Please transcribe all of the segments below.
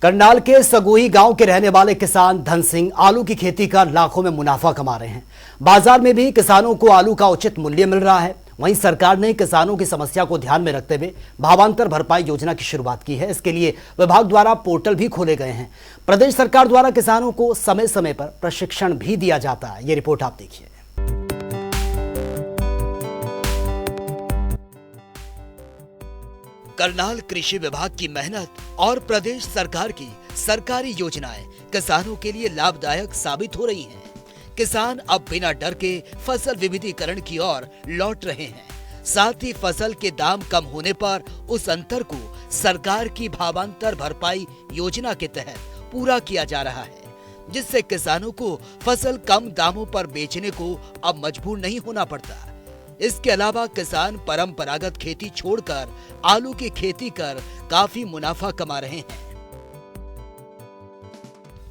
करनाल के सगोही गांव के रहने वाले किसान धन सिंह आलू की खेती कर लाखों में मुनाफा कमा रहे हैं। बाजार में भी किसानों को आलू का उचित मूल्य मिल रहा है। वहीं सरकार ने किसानों की समस्या को ध्यान में रखते हुए भावांतर भरपाई योजना की शुरुआत की है। इसके लिए विभाग द्वारा पोर्टल भी खोले गए हैं। प्रदेश सरकार द्वारा किसानों को समय समय पर प्रशिक्षण भी दिया जाता है। ये रिपोर्ट आप देखिए। करनाल कृषि विभाग की मेहनत और प्रदेश सरकार की सरकारी योजनाएं किसानों के लिए लाभदायक साबित हो रही हैं। किसान अब बिना डर के फसल विविधीकरण की ओर लौट रहे हैं। साथ ही फसल के दाम कम होने पर उस अंतर को सरकार की भावांतर भरपाई योजना के तहत पूरा किया जा रहा है, जिससे किसानों को फसल कम दामों पर बेचने को अब मजबूर नहीं होना पड़ता। इसके अलावा किसान परंपरागत खेती छोड़कर आलू की खेती कर काफी मुनाफा कमा रहे हैं।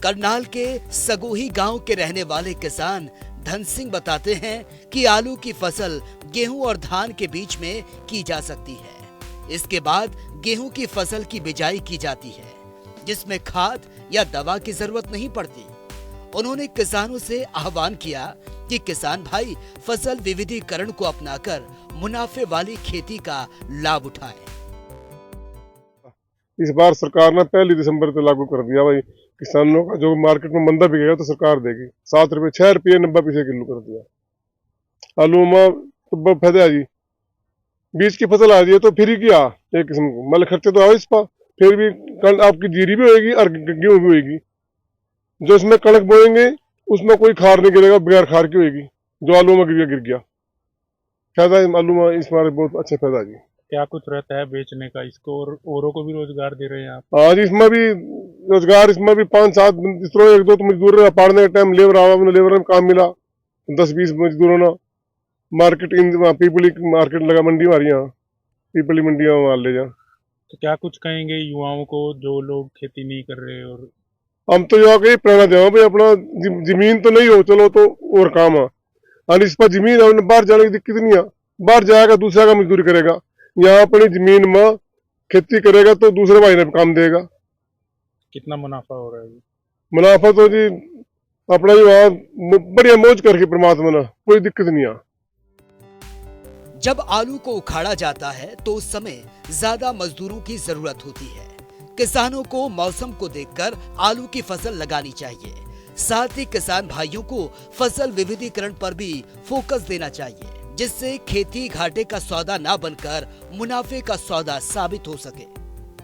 करनाल के सगोही गांव के रहने वाले किसान धन सिंह बताते हैं कि आलू की फसल गेहूं और धान के बीच में की जा सकती है। इसके बाद गेहूं की फसल की बिजाई की जाती है, जिसमें खाद या दवा की जरूरत नहीं पड़ती। उन्होंने किसानों से आह्वान किया कि किसान भाई फसल विविधीकरण को अपनाकर मुनाफे वाली खेती का लाभ उठाएं। इस बार सरकार ने 1 दिसंबर से लागू कर दिया भाई, किसानों का जो मार्केट में मंदा बिकेगा तो सरकार देगी। 7 रुपए 6 रुपये 90 पैसे किलो कर दिया। आलू में तो बहुत फायदा है जी। बीज की फसल आ रही है तो फ्री किया एक किस्म को, मतलब खर्चे तो आओ इस पर, फिर भी कल आपकी जीरी भी होगी और गेहूं भी होगी। जो इसमें कणक बोएंगे उसमें कोई खार नहीं गिरेगा, बगैर खार की होगी। जो आलू में गिर गया फायदा आलू में इस बार बहुत अच्छा फायदा जी। क्या कुछ रहता है बेचने का इसको, और औरों को भी रोजगार दे रहे हैं आप? हाँ जी, इसमें भी रोजगार, इसमें भी 5-7 एक दो तो मजदूर पाड़ने के टाइम लेबर आवा, लेबर में काम मिला 10-20 मजदूरों ने। मार्केट पीपली मार्केट लगा मंडी हमारी यहाँ, पीपली मंडी माल ले जा। तो क्या कुछ कहेंगे युवाओं को जो लोग खेती नहीं कर रहे? और हम तो यहाँ के प्रेरणा देवा भाई, अपना जमीन तो नहीं हो चलो तो और काम है, और इस पर जमीन है, बाहर जाने की दिक्कत नहीं है। बाहर जाएगा दूसरा का मजदूरी करेगा, यहाँ अपनी जमीन में खेती करेगा तो दूसरे भाई ने काम देगा। कितना मुनाफा हो रहा है? मुनाफा तो जी अपना ही वहाँ बढ़िया मौज करके परमात्मा ने, कोई दिक्कत नहीं है। जब आलू को उखाड़ा जाता है तो उस समय ज्यादा मजदूरों की जरूरत होती है। किसानों को मौसम को देखकर आलू की फसल लगानी चाहिए। साथ ही किसान भाइयों को फसल विविधीकरण पर भी फोकस देना चाहिए, जिससे खेती घाटे का सौदा ना बनकर मुनाफे का सौदा साबित हो सके।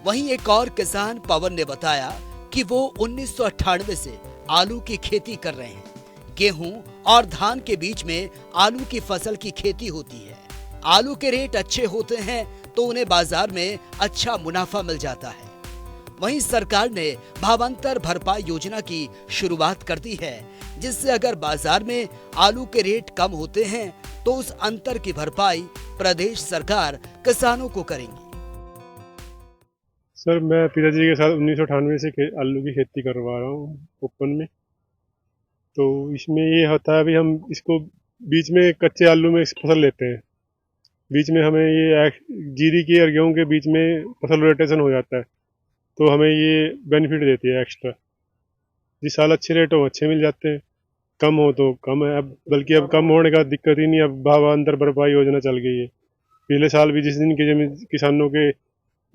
वहीं एक और किसान पवन ने बताया कि वो 1998 से आलू की खेती कर रहे हैं। गेहूं और धान के बीच में आलू की फसल की खेती होती है। आलू के रेट अच्छे होते हैं तो उन्हें बाजार में अच्छा मुनाफा मिल जाता है। वहीं सरकार ने भावांतर भरपाई योजना की शुरुआत कर दी है, जिससे अगर बाजार में आलू के रेट कम होते हैं तो उस अंतर की भरपाई प्रदेश सरकार किसानों को करेंगी। सर, मैं पिताजी के साथ 1998 से आलू की खेती करवा रहा हूँ ओपन में। तो इसमें ये होता है, अभी हम इसको बीच में कच्चे आलू में फसल लेते हैं, बीच में हमें ये जीरी की और गेहूं के बीच में फसल रोटेशन हो जाता है, तो हमें ये बेनिफिट देती है एक्स्ट्रा। जिस साल अच्छे रेट हो अच्छे मिल जाते हैं, कम हो तो कम है। अब बल्कि अब कम होने का दिक्कत ही नहीं, अब भावांतर भरपाई योजना चल गई है। पिछले साल भी जिस दिन की जमीन किसानों के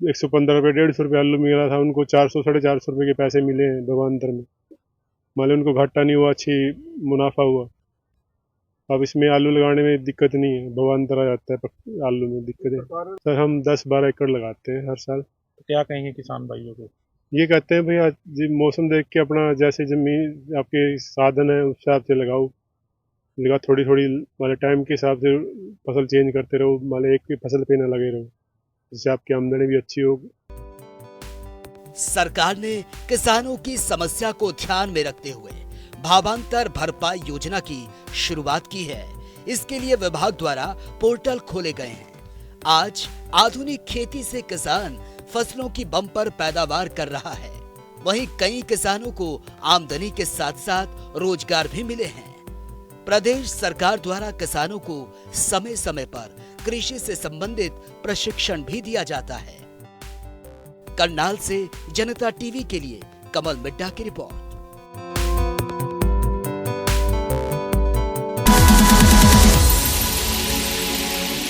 115 रुपये 150 रुपये आलू मिला था, उनको 400-450 रुपये के पैसे मिले हैं भावांतर में। मान लो उनको घाटा नहीं हुआ, अच्छी मुनाफा हुआ। अब इसमें आलू लगाने में दिक्कत नहीं है, भावांतर आ जाता है। आलू में दिक्कत है सर, हम 10-12 एकड़ लगाते हैं हर साल। तो क्या कहेंगे किसान भाइयों को? ये कहते हैं भैया जी, मौसम देख के अपना जैसे जमीन आपके साधन है उस हिसाब से लगाओ, थोड़ी मतलब टाइम के हिसाब से फसल चेंज करते रहो, मतलब एक ही फसल पे न लगे रहो, जिससे आपकी आमदनी भी अच्छी हो। सरकार ने किसानों की समस्या को ध्यान में रखते हुए भावांतर भरपाई योजना की शुरुआत की है। इसके लिए विभाग द्वारा पोर्टल खोले गए हैं। आज आधुनिक खेती से किसान फसलों की बम्पर पैदावार कर रहा है। वहीं कई किसानों को आमदनी के साथ साथ रोजगार भी मिले हैं। प्रदेश सरकार द्वारा किसानों को समय समय पर कृषि से संबंधित प्रशिक्षण भी दिया जाता है। करनाल से जनता टीवी के लिए कमल मिड्डा की रिपोर्ट।